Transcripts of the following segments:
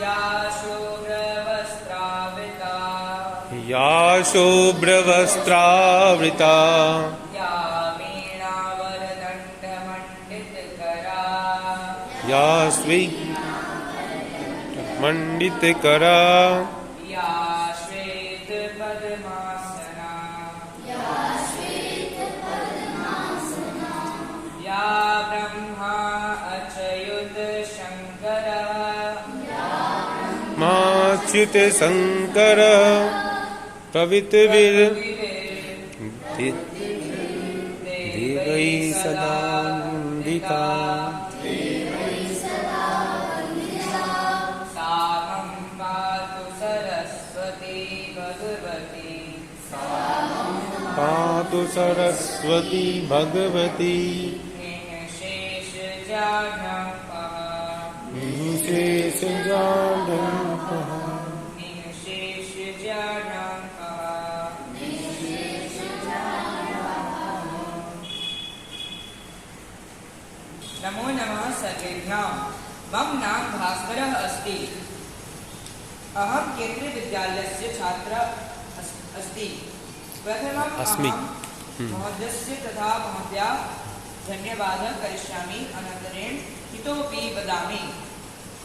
या शुभ्रवस्त्रावृता या शुभ्रवस्त्रावृता या वीणावरदण्डमण्डितकरा या स्वी मंडितकरा या श्वेतपद्मासना या ब्रह्मा अच्युत शङ्कर माच्युत शंकर प्रवितवीर देवै सदा वन्दिता सामं पातु सरस्वती भगवती पातु सरस्वती भगवती निःशेषजाड्यम्पः निःशेषजाड्यम्पः नमो नमः सर्वेभ्यां। मम नाम भास्करः अस्ति। अहं केन्द्रीय विद्यालयस्य छात्रः अस्ति। प्रथमम् अस्मि। अहं महोदयस्य तथा महोदया धन्यवादः करिष्यामि। अनन्तरं इतोपि वदामि।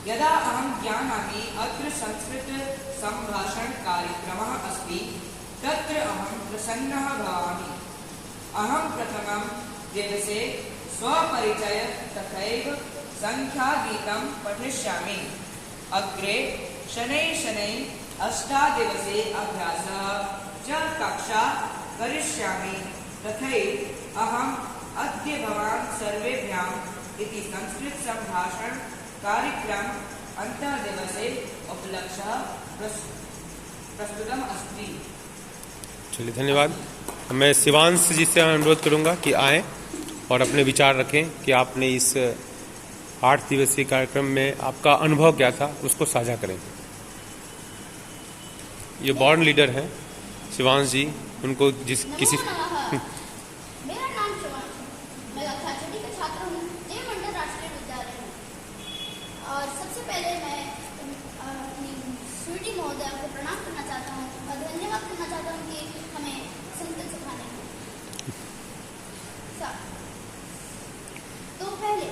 यदा अहं जानामि अत्र संस्कृतसम्भाषणकार्यक्रमः अस्ति, तत्र अहं प्रसन्नः भवामि। अहं प्रथमं दिवसे स्वपरिचय तथैव संख्यागीतं पठिष्यामि। अग्रे शनैः अष्टादिवसे अभ्यासः च कक्षा करिष्यामि। तथैव अहम् अद्य भवान् सर्वेभ्याम् इति संस्कृतसम्भाषण कार्यक्रम अंतःदिवसे उपलक्ष्य प्रस्तुतम् अस्ति। चलिए धन्यवाद। मैं शिवांश जी से अनुरोध करूंगा कि आएं और अपने विचार रखें कि आपने इस 8 दिवसीय कार्यक्रम में आपका अनुभव क्या था, उसको साझा करें। ये बॉर्न लीडर हैं शिवांश जी, उनको किसी मेरा नाम शिवांश है। मैं कक्षा छठी का छात्र हूँ, देव मंडल राष्ट्रीय विद्यालय में। और सबसे पहले मैं अपनी स्वीटी महोदया को प्रणाम करना चाहता हूँ और धन्यवाद करना चाहता हूँ कि हमें संस्कृत सिखाने को। तो पहले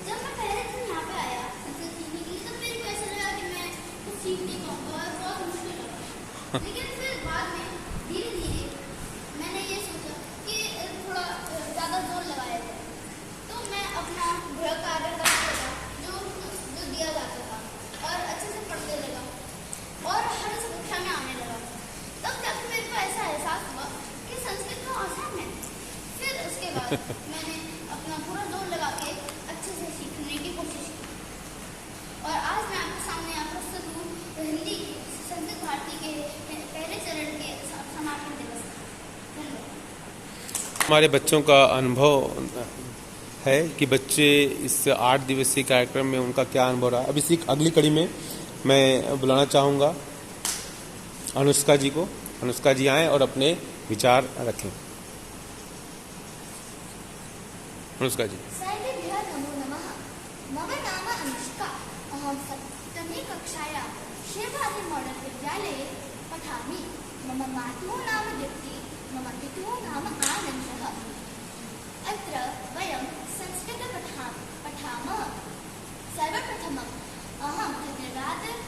जब मैं पहले दिन यहाँ पे आया संस्कृत सीखने के लिए, तब मेरे को ऐसा लगा कि मैं कुछ सीख नहीं पाऊंगा और बहुत मुश्किल लगा। लेकिन फिर बाद में धीरे धीरे मैंने ये सोचा कि थोड़ा ज़्यादा जोर लगाया जाए। तो मैं अपना गृह कार्य करने लगा, जो दिया जाता था, और अच्छे से पढ़ने लगा और हर कक्षा में आने लगा। तब जाकर मेरे को ऐसा एहसास हुआ कि संस्कृत तो आसान है। फिर उसके बाद मैंने अपना पूरा जोर लगा के अच्छे से सीखने की कोशिश की। और आज मैं आपके सामने प्रस्तुत हूँ हिंदी संस्कृत भारती के पहले चरण के समापन दिवस। हमारे बच्चों का अनुभव है कि बच्चे इस 8 दिवसीय कार्यक्रम में उनका क्या अनुभव रहा। अब इसी अगली कड़ी में मैं बुलाना चाहूँगा अनुष्का जी को। अनुष्का जी आएँ और अपने विचार रखें। अनुष्का जी। सर्वेभ्यः नमो नमः। मम नाम अनुष्का। अहं 7मी कक्षायां शिवभारती मॉडल विद्यालये पठामि। मम मातुः नाम दीप्ति, मम पितुः नाम आनन्दः। अत्र वयं संस्कृतं पठामः। सर्वप्रथमम् अहं धन्यवादं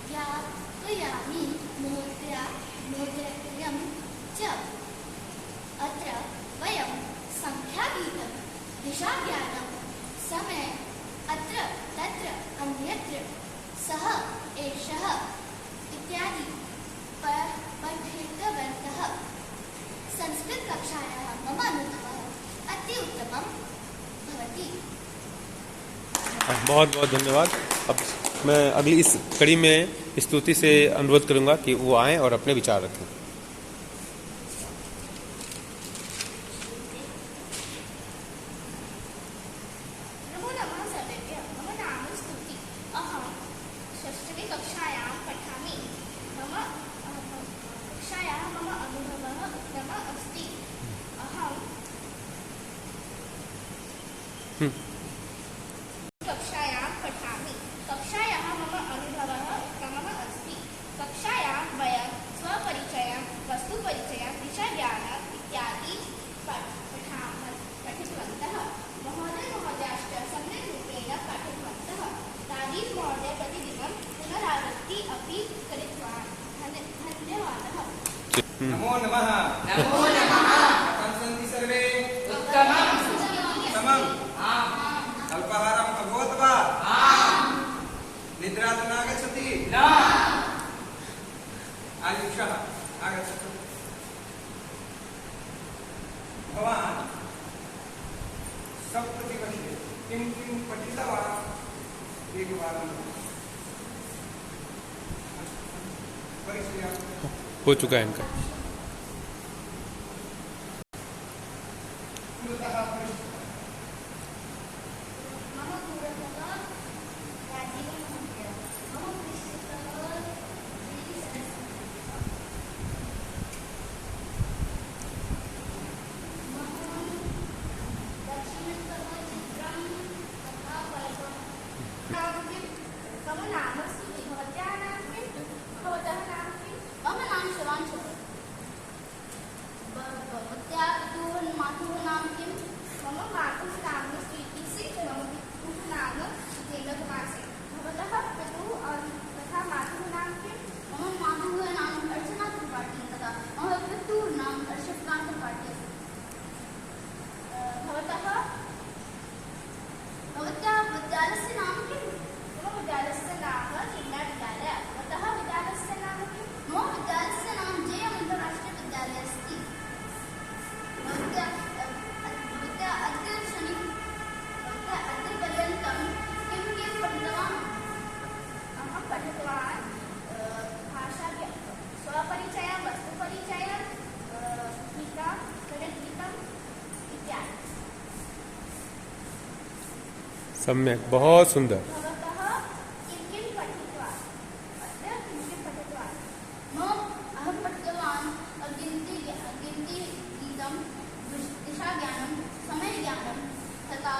ज्ञापयामि महोदयं च। अत्र वयं संख्यागीतं, दिशाज्ञानं, समय, अत्र तत्र अन्यत्र, सः एषः इत्यादि पठितवन्तः। संस्कृतकक्षायाः मम अनुभवः अति उत्तमं भवति। बहुत बहुत धन्यवाद। अब मैं अगली इस कड़ी में स्तुति से अनुरोध करूंगा कि वो आएँ और अपने विचार रखें। नमो नमः सर्वेभ्यः। मम नाम स्तुति। अहं 6ठी कक्षायां पठामि। मम कक्षायाः मम अनुभवः उत्तमः अस्ति। अहं कक्षायां पठामि। कक्षायाः मम अनुभवः नमः। नमो नमः। कथं सन्ति सर्वे? उत्तमं। समं? आम्। अल्पाहारम् अभवत् वा? आम्। निद्रा तु नागच्छति? न। आयुषः आगच्छतु। भवान् सप्तदिवसे किं किं पठितवान्? एकवारं परिचयः हो चुका है इनका। पुरतः पृष्ठतः। मम पुरतः राजीवमहोदयः, मम पृष्ठतः श्रीसरस्वती, मम दक्षिणतः चित्रं तथा फलकं। नाम किं? मम नाम सुधि। भवत्याः नाम किं? भवतः नाम किं? मम नाम शिवांशः। भवत्याः पितुः मातुः नाम किं? मम मातुः नाम स्वीटी सिंह, मम पितुः नाम जितेन्द्र कुमार सिंह। भवतः पितुः तथा मातुः नाम किं? मम मातुः नाम अर्चना त्रिपाठी तथा मम पितुः नाम अर्षदकान्त त्रिपाठी अस्ति। भवत्याः विद्यालयस्य नाम किं? मम विद्यालयस्य नाम जिल्ला विद्यालयः। भवतः विद्यालयस्य नाम किं? मम विद्यालयस्य नाम JM अन्तर्राष्ट्रीय विद्यालयः अस्ति। भवत्याः अद्यपर्यन्तं किं किं पठितवान्? अहं पठितवान् भाषा, स्वपरिचयः, वस्तुपरिचयः, गीता, गणितगीतम् इत्यादि। सम्यक, बहुत सुंदर। भवतः किं किं पठितवान्? अद्य किं किं पठितवान्? अहं पठितवान् गिनतिगीतं, दिशाज्ञानं, समयज्ञानं तथा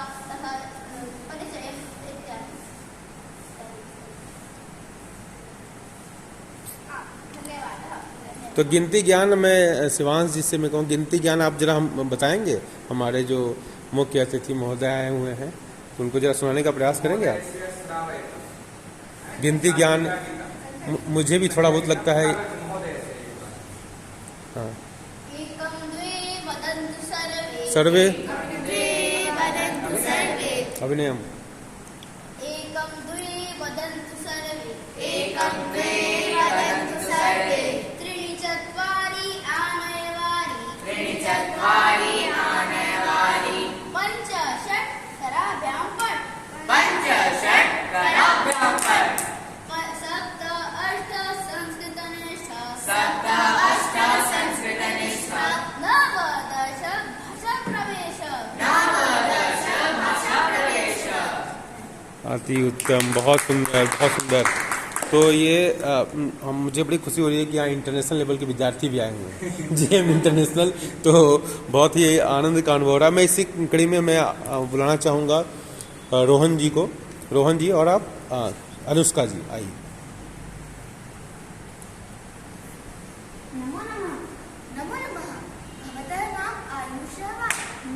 परिचयः इत्यादि। धन्यवादः। तो गिनती ज्ञान में शिवांश जी से मैं कहूँ, गिनती ज्ञान आप जरा हम बताएंगे? हमारे जो मुख्य अतिथि महोदय आए हुए हैं तो उनको जरा सुनाने का प्रयास करेंगे आप? गिनती ज्ञान मुझे भी थोड़ा बहुत लगता है। हाँ, एकं द्वे वदन्तु सर्वे। सर्वे द्वे वदन्तु सर्वे। अभिनयम। एकं द्वे वदन्तु सर्वे। एकं द्वे वदन्तु सर्वे। त्रीणि चत्वारि आनयवानि। त्रीणि चत्वारि आनयवानि। पञ्च षट् कराभ्यां पट्। पञ्च षट् कराभ्यां पट्। सप्त अष्ट संस्कृतनिष्ठा। सप्त अष्ट संस्कृतनिष्ठा। नव दश भाषाप्रवेश। नव दश भाषाप्रवेश। अति उत्तम, बहुत सुंदर, बहुत सुंदर। तो ये मुझे बड़ी खुशी हो रही है कि यहाँ इंटरनेशनल लेवल के विद्यार्थी भी आए हुए हैं JM इंटरनेशनल। तो बहुत ही आनंद का अनुभव रहा। मैं इसी कड़ी में मैं बुलाना चाहूँगा रोहन जी को। रोहन जी और आप अनुष्का जी आइए। नमो नमः। नमो नमः। भवतः नाम आयुषः वा? न,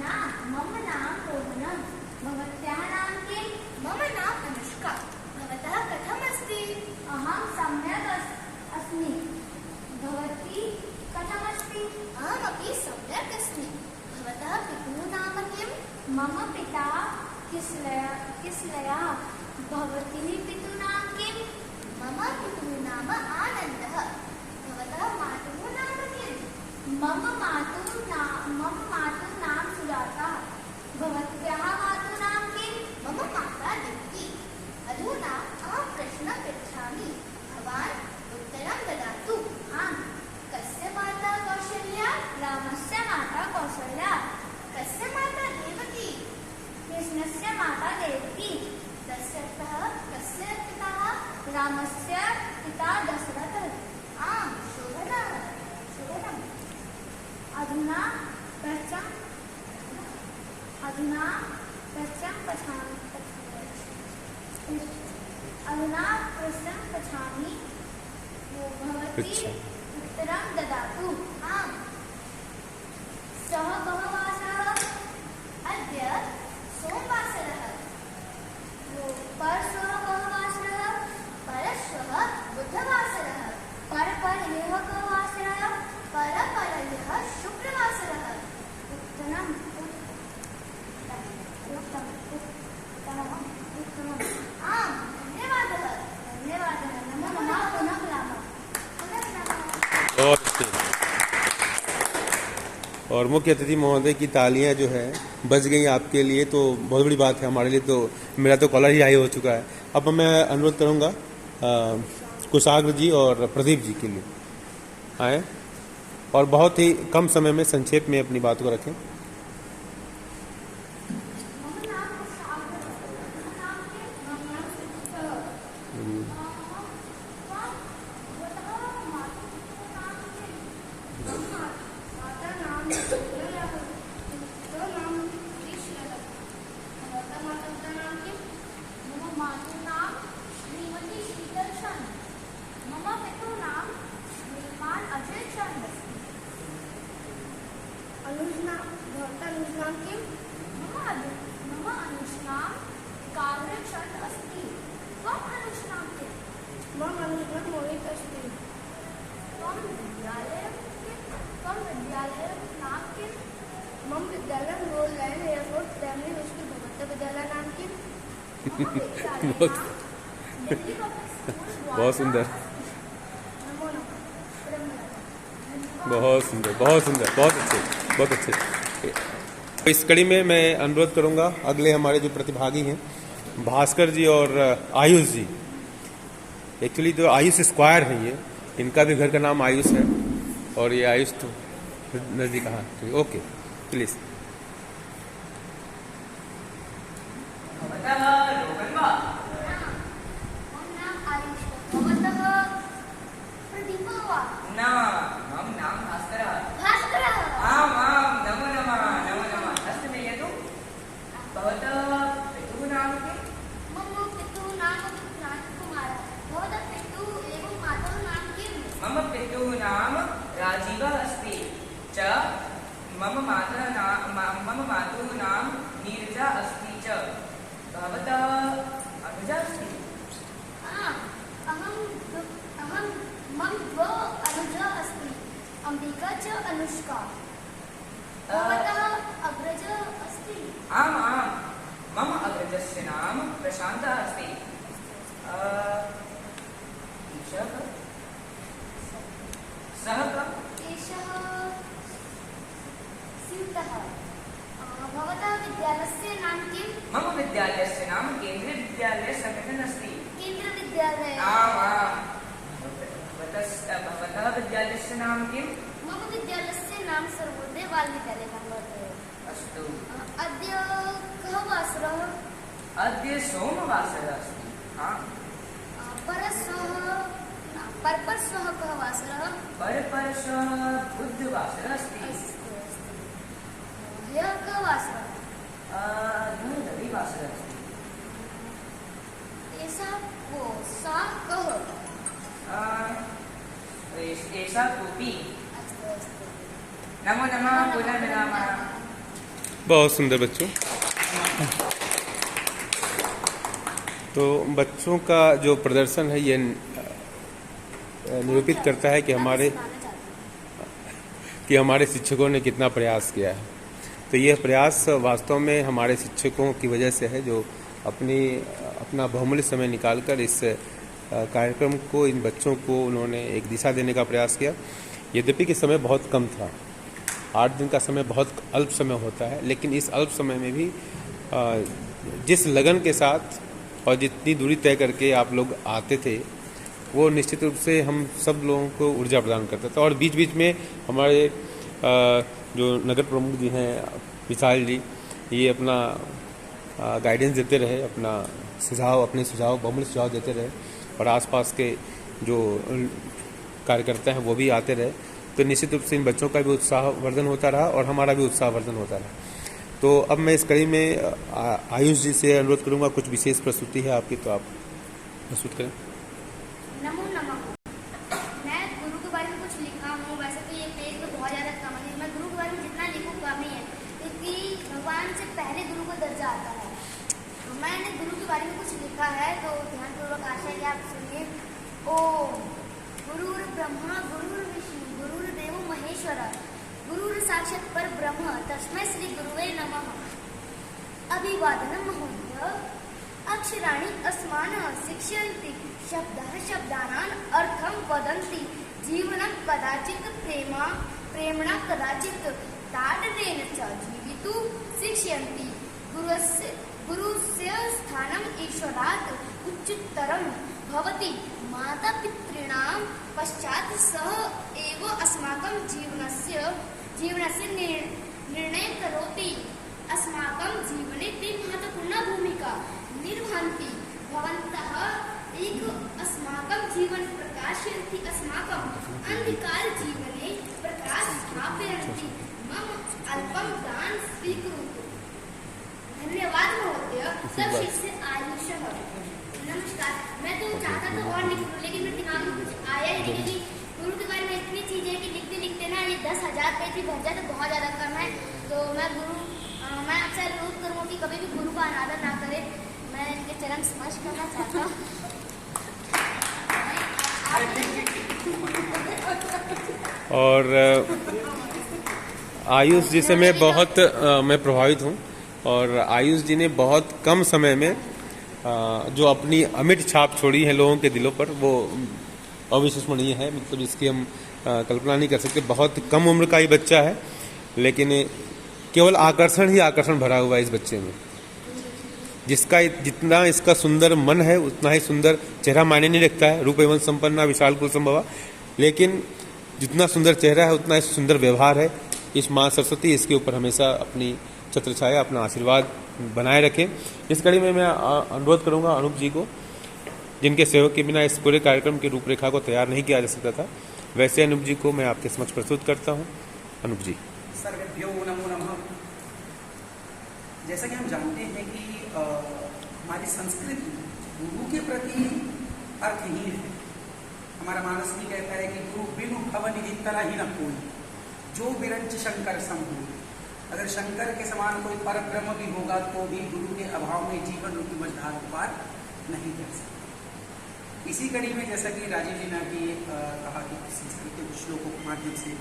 मम नाम रोहनः। भवत्याः नाम किं? मम नाम अनुष्का। भवतः कथम् अस्ति? अहं सम्यक् अस्मि। भवती कथम् अस्ति? अहमपि सम्यक् अस्मि। भवतः पितुः नाम किं? मम पिता किस्लयः। भवतीः पितुः नाम किं? मम पितुः नाम आनन्दः। भवतः मातुः नाम किं? मम मातुः नाम सुजाता। भवत्याः मातुः नाम किं? मम माता दीप्ति। अधुना अहं प्रश्नं पृच्छामि, भवान् उत्तरं ददातु। आम्। कस्य माता कौसल्या? रामस्य माता कौसल्या। कस्य माता देवकी? कृष्णस्य माता देवकी। दशरथः कस्य पिता? रामस्य पिता दशरथः। आम्, शोभनम्। अधुना प्रश्नं पृच्छामि, भवती अच्छा। उत्तरं ददातु। आम्। सः कः वासरः? अद्य सोमवासरः। परश्वः कः वासरः? परश्वः बुधवासरः। परपरह्यः कः वासरः? परपरह्यः और मुख्य अतिथि महोदय की तालियां जो है बज गई आपके लिए, तो बहुत बड़ी बात है हमारे लिए। तो मेरा तो कॉलर ही हाई हो चुका है। अब मैं अनुरोध करूंगा कुशाग्र जी और प्रदीप जी के लिए आए और बहुत ही कम समय में संक्षेप में अपनी बात को रखें। बहुत सुंदर, बहुत सुंदर, बहुत सुंदर, बहुत अच्छे, बहुत अच्छे। इस कड़ी में मैं अनुरोध करूंगा अगले हमारे जो प्रतिभागी हैं भास्कर जी और आयुष जी। एक्चुअली जो आयुष स्क्वायर हैं ये, इनका भी घर का नाम आयुष है और ये आयुष तो नजदीक। हाँ ओके, प्लीज। मम पितुः नाम राजीवः अस्ति च मम मातुः नाम नीरजा अस्ति च। भवतः अनुजा अस्ति? मम द्वौ अनुजा अस्ति, अम्बिका च अनुष्का। भवतः अग्रज अस्ति? आम् आम्, मम अग्रजस्य नाम प्रशान्तः अस्ति। सः एषः स्यूतः। भवतः विद्यालयस्य नाम किं? मम विद्यालयस्य नाम केन्द्रीय विद्यालय संगठन अस्ति। केन्द्रविद्यालय। आम् आम्। भवतः विद्यालयस्य नाम किं? मम विद्यालयस्य नाम सर्वोदय बालविद्यालय वर्तते। अस्तु। अद्य कः वासरः? अद्य सोमवासरः अस्ति। परश्वः कः वासरः? परश्वः बुधवासरः अस्ति। ह्यः कः वासरः? ह्यः रविवासरः अस्ति। सा कः? एषा कूपी। अस्तु अस्तु। नमो नमः, पुनः मिलामः। बहुत सुंदर बच्चों। तो बच्चों का जो प्रदर्शन है ये निरूपित करता है कि हमारे शिक्षकों ने कितना प्रयास किया है। तो यह प्रयास वास्तव में हमारे शिक्षकों की वजह से है, जो अपना बहुमूल्य समय निकालकर इस कार्यक्रम को, इन बच्चों को उन्होंने एक दिशा देने का प्रयास किया। यद्यपि कि समय बहुत कम था, 8 दिन का समय बहुत अल्प समय होता है, लेकिन इस अल्प समय में भी जिस लगन के साथ और जितनी दूरी तय करके आप लोग आते थे, वो निश्चित रूप से हम सब लोगों को ऊर्जा प्रदान करता था। और बीच बीच में हमारे जो नगर प्रमुख जी हैं विशाल जी, ये अपना गाइडेंस देते रहे, अपने सुझाव बहुमूल्य सुझाव देते रहे, और आसपास के जो कार्यकर्ता हैं वो भी आते रहे। तो निश्चित रूप से इन बच्चों का भी उत्साहवर्धन होता रहा और हमारा भी उत्साहवर्धन होता रहा। तो अब मैं इस कड़ी में आयुष जी से अनुरोध करूंगा, कुछ विशेष प्रस्तुति है आपकी, तो आप प्रस्तुत करें। नमो नमः। मैं गुरु के बारे में कुछ लिखा हूँ। वैसे तो ये पेज में बहुत ज़्यादा कम है, मैं गुरु के बारे में जितना लिखूँ कम ही है, क्योंकि भगवान से पहले गुरु का दर्जा आता है। तो मैंने गुरु के बारे में कुछ लिखा है, तो ध्यानपूर्वक आशा है कि आप सुनिए। ओम गुरुर् ब्रह्मा गुरुर्विष्णु गुरुर्देवो महेश्वरः गुरुर् साक्षात् परब्रह्म तस्मै श्री गुरुवे नमः। अभिवादनं महोदय। अक्षराणि अस्मानः शिक्षयन्ति, शब्दाः शब्दानाम् अर्थं वदन्ति, जीवनं कदाचित् प्रेम्णा कदाचित् ताडनेन च जीवितुं शिक्षयन्ति। गुरुस्य स्थानम् ईश्वरात् उच्चतरं भवति। मातापितॄणां पश्चात् सः एव अस्माकं जीवनस्य निर्णयं करोति। अस्माकं जीवने ते महत्वपूर्णा भूमिका निर्वहन्ति। भवन्तः एक अस्माकं जीवन प्रकाशयन्ति, अस्माकं अन्धकारजीवने प्रकाश स्थापयन्ति। मम अल्पं दानं स्वीकरोतु। धन्यवाद महोदय। सब शिष्य आयुषः। नमस्कार। मैं तो चाहता था और लिख लूं, लेकिन मेरे दिमाग में कुछ आया ही नहीं, क्योंकि गुरु के बारे में इतनी चीजें कि लिखते लिखते ना ये 10,000 पेज भी भर जाए तो बहुत ज्यादा कम है। तो मैं आपसे अनुरोध करूँगा कि कभी भी गुरु का अनादर ना करें। मैं इनके चरण स्पर्श करना चाहता हूँ। और आयुष जी से मैं बहुत मैं प्रभावित हूँ। और आयुष जी ने बहुत कम समय में जो अपनी अमिट छाप छोड़ी है लोगों के दिलों पर, वो अविस्मरणीय है। मतलब इसकी हम कल्पना नहीं कर सकते। बहुत कम उम्र का ही बच्चा है, लेकिन केवल आकर्षण ही आकर्षण भरा हुआ है इस बच्चे में। जितना इसका सुंदर मन है उतना ही सुंदर चेहरा मायने नहीं रखता है। रूप एवं संपन्ना विशाल कुल संभवा, लेकिन जितना सुंदर चेहरा है उतना ही सुंदर व्यवहार है। इस माँ सरस्वती इसके ऊपर हमेशा अपनी छत्र छाया, अपना आशीर्वाद बनाए रखें। इस कड़ी में मैं अनुरोध करूंगा अनूप जी को, जिनके सहयोग के बिना इस पूरे कार्यक्रम की रूपरेखा को तैयार नहीं किया जा सकता था। वैसे अनूप जी को मैं आपके समक्ष प्रस्तुत करता हूँ। अनूप जी। सर्वेभ्यो नमो नमः। जैसा कि हम जानते हैं कि हमारी संस्कृति गुरु के प्रति अर्थहीन है। हमारा मानस भी कहता है कि गुरु बिनु भव निधि तरह ही न कोई, जो विरंच शंकर सम हो। अगर शंकर के समान कोई पर ब्रह्म भी होगा तो भी गुरु के अभाव में जीवन रूपी मझधार पार नहीं कर सकता। इसी कड़ी में जैसा कि राजीव जी ने भी कहा कि संस्कृत के कुछ श्लोकों के माध्यम से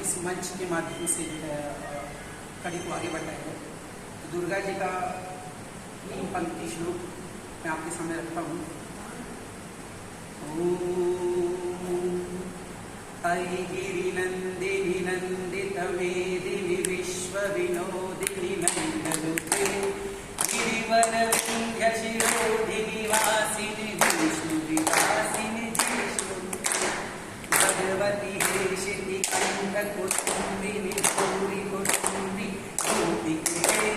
इस मंच के माध्यम से जो है कड़ी को आगे बढ़ाया है। तो दुर्गा जी का 3 पंक्ति श्लोक मैं आपके सामने रखता हूँ। अयि गिरिनन्दिनि नन्दितमेदिनि विश्वविनोदिनि मण्डलुते गिरिवरविन्ध्यशिरोधिनि वासिनि विष्णुविलासिनि जिष्णु भगवति हेशिति कण्ठकुटुम्बिनि भूरिकुटुम्बि भूतिकृते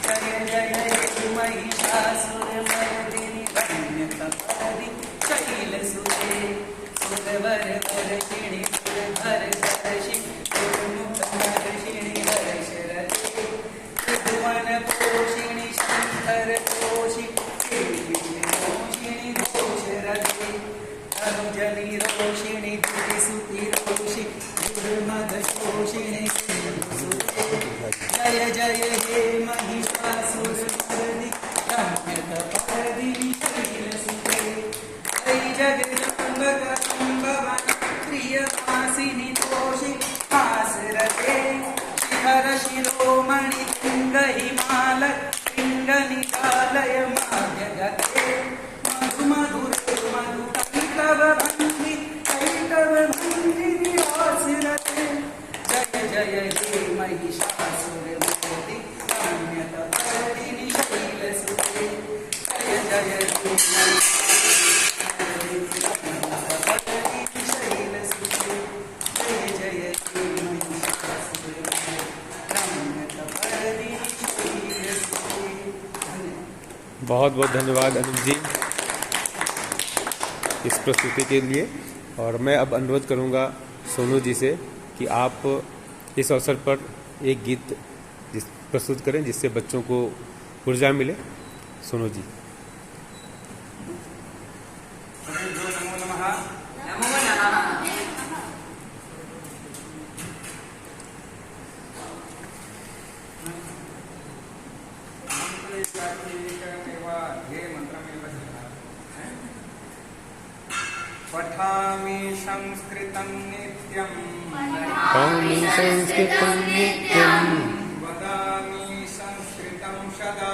जय जय हे महिषासुरमर्दिनि वन्यतपदि शैलसुते सुरवरवर्षिणि सुरभरवर्षिणि सुरमुखवर्षिणि हर्षरते त्रिभुवनपोषिणि शङ्करतोषि केलिविमोषिणि घोषरते अनुजनिरोषिणि द्विसुतिरोषि दुर्मदशोषिणि सिंधुसुते जय जय हे महिषासुरमर्दिनि रम्यतपदिनि शैलसुते जय जगदम्बकम्बवनप्रियवासिनि तोषि हासरते शिखर शिरोमणि तुङ्गहिमाल पिङ्गनिकालय माध्यगते मधु मधुरे मधुकैटवभङ्गि कैटवभङ्गि निवासरते जय जय हे महिषासुरमर्दिनि रम्यतपदिनि शैलसुते जय जय हे बहुत बहुत धन्यवाद अनिल जी इस प्रस्तुति के लिए। और मैं अब अनुरोध करूंगा सोनू जी से कि आप इस अवसर पर एक गीत प्रस्तुत करें जिससे बच्चों को ऊर्जा मिले। सोनू जी। पठामि संस्कृतं नित्यं पठामि संस्कृतं नित्यं वदामि संस्कृतं सदा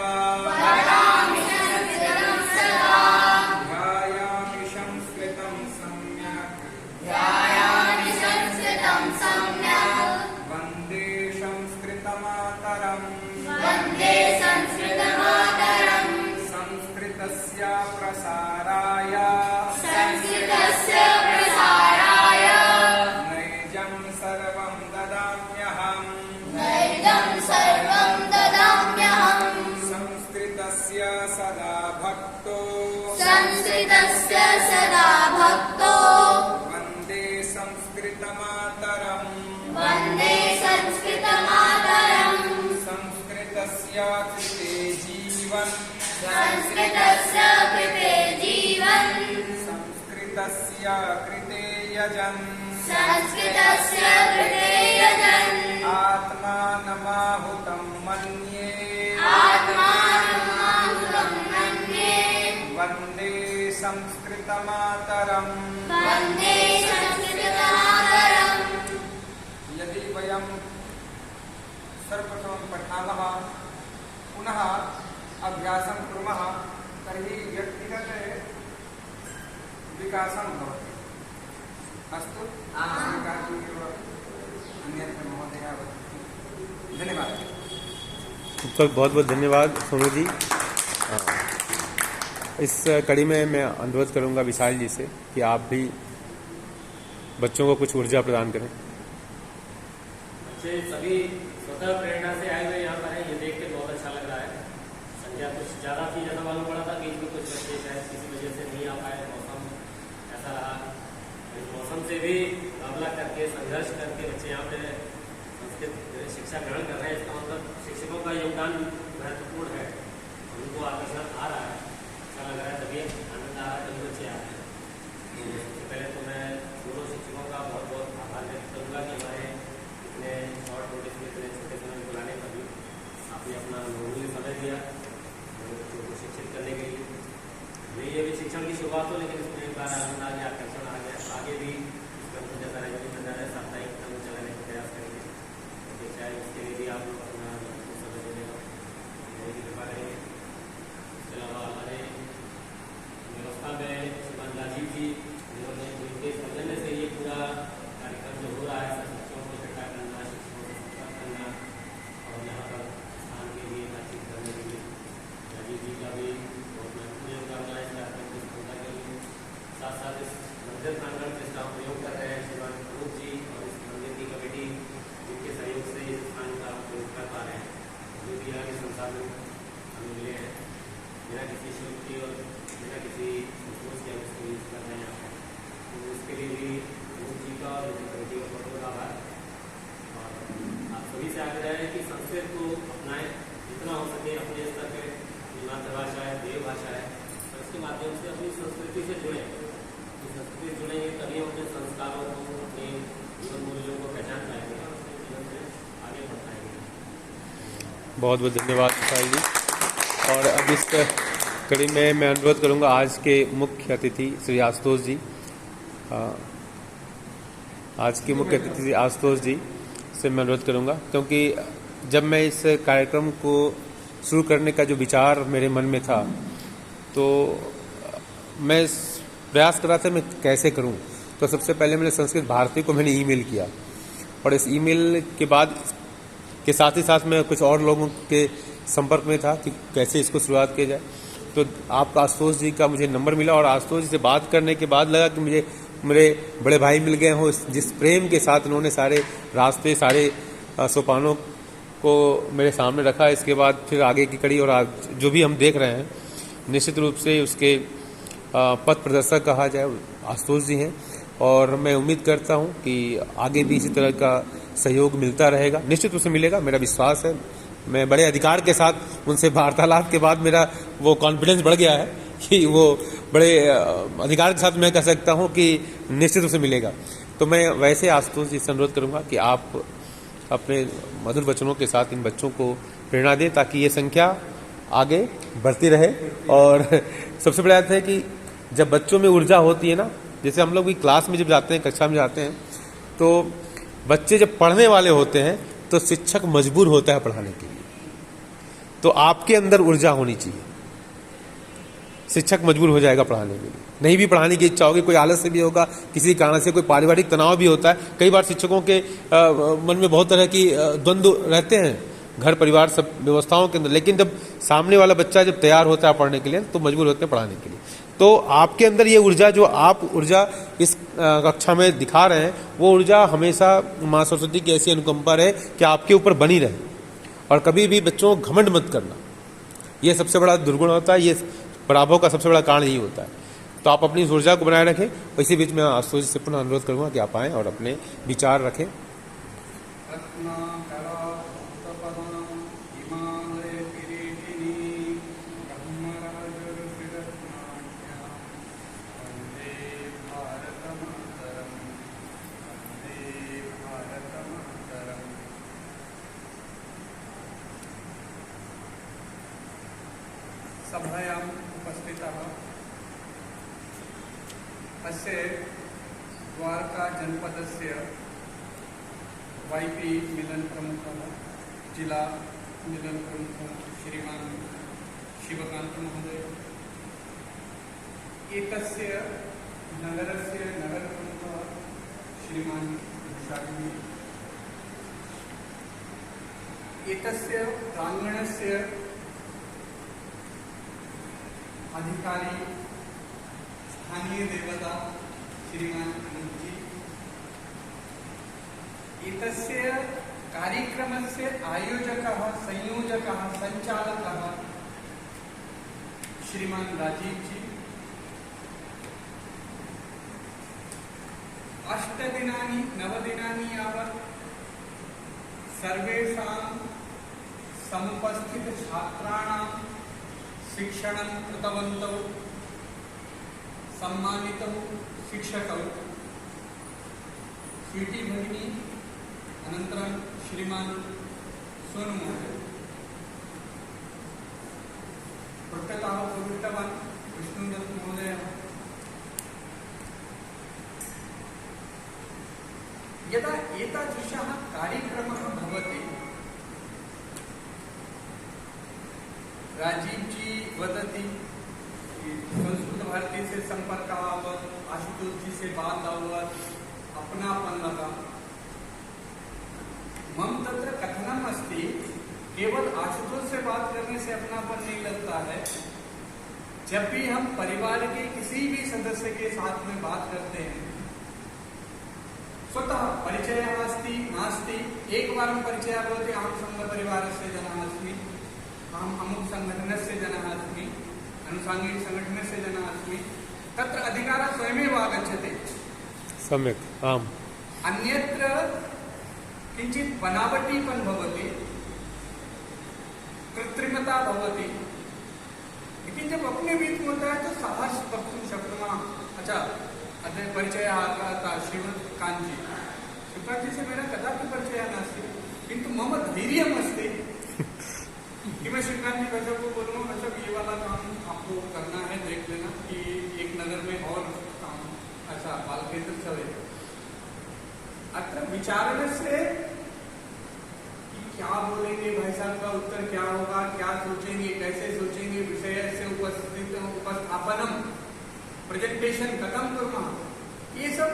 ध्यायामि संस्कृतं सम्यक् सदा भक्तो संस्कृतस्य सदा भक्तो वन्दे संस्कृतमातरम् वन्दे संस्कृतमातरम् संस्कृतस्य कृते जीवन् संस्कृतस्य कृते जीवन् संस्कृतस्य कृते यजन् संस्कृतस्य कृते यजन् आत्मानमाहुतं मन्ये आत्मानमाहुतं मन्ये वन्दे संस्कृतमातरम् वन्दे संस्कृतमातरम्। यदि वयं सर्वप्रथमं पठामः पुनः अभ्यासं कुर्मः तर्हि व्यक्तिगते विकासं भवति। अस्तु अन्यत्र महोदय धन्यवादः। तो बहुत बहुत धन्यवाद सोनू जी। इस कड़ी में मैं अनुरोध करूंगा विशाल जी से कि आप भी बच्चों को कुछ ऊर्जा प्रदान करें। बच्चे सभी स्वतः प्रेरणा से आए हुए यहाँ पर हैं, ये देख के बहुत अच्छा लग रहा है। संख्या कुछ ज़्यादा थी जैसा मालूम पड़ा था, बीच में कुछ बच्चे शायद किसी वजह से नहीं आ पाए, मौसम ऐसा रहा। इस मौसम से भी मुकाबला करके संघर्ष करके बच्चे यहाँ पे संस्कृत शिक्षा ग्रहण कर रहे हैं। इसका मतलब शिक्षकों का योगदान महत्वपूर्ण है, उनको आकर्षण आ रहा है, अच्छा लग रहा है, तभी आनंद आ रहा है, तभी बच्चे आ रहे हैं। सबसे पहले तो मैं दोनों शिक्षकों का बहुत बहुत आभार व्यक्त करूँगा कि हमारे इतने शॉर्ट नोटिस में इतने छोटे समय में बुलाने पर भी आपने अपना बहुमूल्य समय दिया बच्चों को शिक्षित करने के लिए। नहीं ये भी शिक्षण की शुरुआत हो, लेकिन इसमें एक बार आनंद आ गया, आकर्षण आ गया। आगे भी जैसा रहेगा साप्ताहिक क्रम चलाने का प्रयास करेंगे, तो शायद उसके लिए भी आप लोग अपना समय देने का कृपा करेंगे। इसके अलावा हमारे व्यवस्था में श्रीमान राजीव जी जिन्होंने जिनके सौजन्य से ये पूरा कार्यक्रम जो हो रहा है, शिक्षकों को इकट्ठा करना, शिक्षकों को संपर्क करना और यहाँ पर स्थान के लिए बातचीत करने के लिए राजीव जी का भी बहुत महत्वपूर्ण योगदान रहा है इस कार्यक्रम की सफलता के लिए। साथ साथ इस मंदिर प्रांगण जिसका हम प्रयोग कर रहे हैं श्रीमान अनूप जी और इस मंदिर की कमेटी जिनके सहयोग से इस स्थान का प्रयोग कर पा रहे हैं, जो भी यहाँ के संसाधन हमें मिले हैं बिना किसी शुल्क की और बिना किसी संतोष के हम इसको यूज कर रहे हैं यहाँ पर। तो इसके लिए भी अनूप जी का और कमेटी का बहुत बहुत आभार। और आप सभी से आग्रह है कि संस्कृत को अपनाएं, जितना हो सके अपने स्तर पर। मातृभाषा है, देव भाषा है, और इसके माध्यम से अपनी संस्कृति से जुड़ें। संस्कृति से जुड़ेंगे तभी अपने संस्कारों को, अपने जीवन मूल्यों को पहचान पाएंगे और अपने जीवन में आगे बढ़ पाएंगे। बहुत बहुत धन्यवाद विशाल जी। और अब इस कड़ी में मैं अनुरोध करूंगा आज के मुख्य अतिथि श्री आशुतोष जी, आज के मुख्य अतिथि श्री आशुतोष जी से मैं अनुरोध करूंगा, क्योंकि जब मैं इस कार्यक्रम को शुरू करने का जो विचार मेरे मन में था, तो मैं प्रयास कर रहा था मैं कैसे करूं। तो सबसे पहले मैंने संस्कृत भारती को मैंने ईमेल किया, और इस ईमेल के बाद के साथ ही साथ मैं कुछ और लोगों के संपर्क में था कि कैसे इसको शुरुआत की जाए। तो आपका आशुतोष जी का मुझे नंबर मिला, और आशुतोष जी से बात करने के बाद लगा कि मुझे मेरे बड़े भाई मिल गए हों, जिस प्रेम के साथ उन्होंने सारे रास्ते, सारे सोपानों को मेरे सामने रखा। इसके बाद फिर आगे की कड़ी और आज जो भी हम देख रहे हैं, निश्चित रूप से उसके पथ प्रदर्शक कहा जाए आशुतोष जी हैं, और मैं उम्मीद करता हूं कि आगे भी इसी तरह का सहयोग मिलता रहेगा, निश्चित रूप से मिलेगा, मेरा विश्वास है। मैं बड़े अधिकार के साथ उनसे वार्तालाप के बाद मेरा वो कॉन्फिडेंस बढ़ गया है कि वो बड़े अधिकार के साथ मैं कह सकता हूं कि निश्चित रूप से मिलेगा। तो मैं वैसे आशुतोष जी से अनुरोध करूंगा कि आप अपने मधुर वचनों के साथ इन बच्चों को प्रेरणा दें, ताकि ये संख्या आगे बढ़ती रहे। और सबसे बड़ी बात है कि जब बच्चों में ऊर्जा होती है ना, जैसे हम लोग भी क्लास में जब जाते हैं, कक्षा में जाते हैं, तो बच्चे जब पढ़ने वाले होते हैं तो शिक्षक मजबूर होता है पढ़ाने के लिए। तो आपके अंदर ऊर्जा होनी चाहिए, शिक्षक मजबूर हो जाएगा पढ़ाने के लिए। नहीं भी पढ़ाने की इच्छा होगी, कोई आलस से भी होगा, किसी कारण से कोई पारिवारिक तनाव भी होता है। कई बार शिक्षकों के मन में बहुत तरह की द्वंद्व रहते हैं, घर परिवार सब व्यवस्थाओं के अंदर, लेकिन जब सामने वाला बच्चा जब तैयार होता है पढ़ने के लिए, तो मजबूर होते हैं पढ़ाने के लिए। तो आपके अंदर ये ऊर्जा, जो आप ऊर्जा इस कक्षा में दिखा रहे हैं, वो ऊर्जा हमेशा माँ सरस्वती की ऐसी अनुकंपा रहे कि आपके ऊपर बनी रहे। और कभी भी बच्चों को घमंड मत करना, ये सबसे बड़ा दुर्गुण होता है, ये पराभव का सबसे बड़ा कारण यही होता है। तो आप अपनी ऊर्जा को बनाए रखें। इसी बीच में आशुतोष से पुनः अनुरोध करूंगा कि आप आएँ और अपने विचार रखें। सभायाम् उपस्थितः अस्य द्वारकाजनपदस्य YP मिलनप्रमुखः जिला मिलनप्रमुखः श्रीमान् शिवकान्तमहोदय, एतस्य नगरस्य नगरप्रमुखः श्रीमान् शालिनी, एतस्य प्राङ्गणस्य अधिकारी स्थानीय देवता श्रीमान अनंत जी, एतस्य कार्यक्रमस्य आयोजकः संयोजकः संचालकः श्रीमान राजीव जी, 8 दिनानि 9 दिनानि यावत् सर्वेषां समुपस्थित छात्राणां शिक्षणं कृतवन्तौ, सम्मानितौ शिक्षकौ स्वीटी भगिनी, अनन्तरं श्रीमान् सोनु महोदय, पृष्ठतः प्रवृत्तवान् विष्णुदत्त महोदयः। यदा एतादृशः कार्यक्रमः भवति, राजीव जी वदती संस्कृत भारती से संपर्क आवत, आशुतोष जी से बात आवत, अपनापन लगा। मम तत्र कथनम अस्ति, केवल आशुतोष से बात करने से अपनापन नहीं लगता है। जब भी हम परिवार के किसी भी सदस्य के साथ में बात करते हैं, स्वतः परिचयः अस्ति नास्ति, एकवारं परिचयः भवति, अहं संघपरिवारस्य जनः अस्मि, अहम् अमुक संघटनस्य जनः अस्मि, अनुसाङ्गिकसंघटनस्य जनः अस्मि, तत्र अधिकारः स्वयमेव आगच्छति। सम्यक्, आम्। अन्यत्र किञ्चित् बनावटीपन भवति, कृत्रिमता भवति। लेकिन जब अपने बीच में होता है तो साहस वक्तुं शक्नुमः। अच्छा, अद्य परिचयः आगतः श्रीकान्त जी, श्रीकान्त जी से मेरा कदापि परिचयः नास्ति, किन्तु मम धैर्यम् अस्ति कि मैं श्रीकांत जी भाई को बोलूँगा, अच्छा ये वाला काम आपको करना है, देख लेना कि एक नगर में और काम अच्छा बाल केंद्र चले। अत्र विचारण से कि क्या बोलेंगे भाई साहब का उत्तर क्या होगा, क्या सोचेंगे, कैसे सोचेंगे, विषय से उपस्थापनम प्रेजेंटेशन कथम करना, ये सब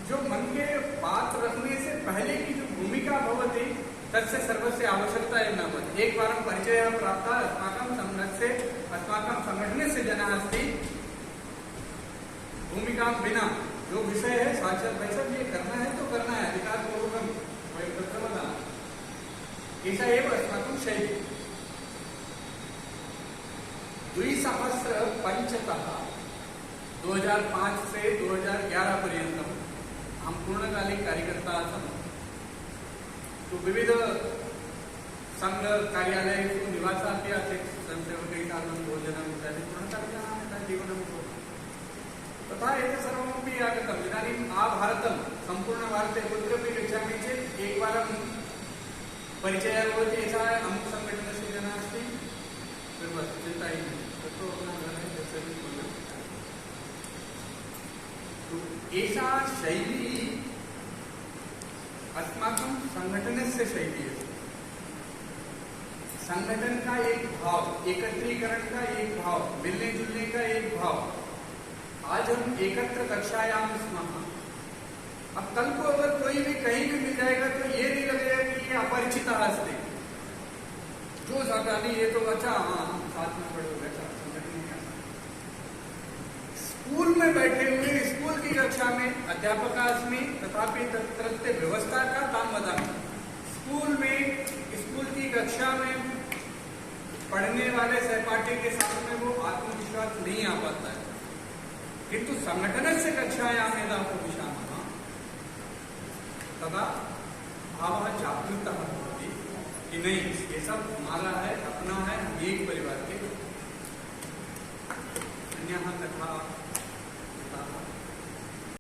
जो मन के बात रखने से पहले की जो भूमिका भवति तस्य सर्वस्य आवश्यकता एव न भवति। एकवारं परिचयः प्राप्तः, अस्माकं संघस्य अस्माकं संगठनस्य जनः अस्ति, भूमिकां विना जो विषय है साक्षात् भाई साहब ये करना है तो करना है, अधिकारपूर्वकं वयं तत्र वदामः। एषा एव अस्माकं शैली। 2005तः 2005 से 2011 पर्यन्तम् अहं पूर्णकालिक कार्यकर्ता आसम्। तो विविध संघ कार्यालयेषु निवासापि आसीत्, स्वयंसेवकैः साकं भोजनम् इत्यादि पूर्णकालिकानां जीवनं तथा एतत् सर्वमपि आगतम्। इदानीम् आभारतं सम्पूर्णभारते कुत्रापि गच्छामि चेत् एकवारं परिचयः भवति, एषः अमुक संघटनस्य जनः अस्ति, बस् चिन्ता ही नहीं, तत्तु अपना घर है, जैसे भी बोले। तो एषा शैली अस्माकं संगठनस्य शैली है। संगठन का एक भाव, एकत्रीकरण का एक भाव, मिलने जुलने का एक भाव। आज हम एकत्र कक्षायां स्मः। अब कल को अगर कोई भी कहीं भी मिल जाएगा तो ये नहीं लगेगा कि ये अपरिचितः अस्ति, जो साथी ये तो अच्छा, हाँ हम साथ में पढ़े हुए, अच्छा संगठन में। स्कूल में बैठे हुए स्कूल की कक्षा में अध्यापक अस्मि, तथापि तत्रत्य व्यवस्था का तां वदामि। स्कूल में स्कूल की कक्षा में पढ़ने वाले सहपाठी के साथ में वो आत्मविश्वास नहीं आ पाता है, किंतु संघटनस्य कक्षायां यदा उपविशामः तदा भावः जागृतः भवति कि नहीं, ये सब हमारा है, अपना है, हम एक परिवार के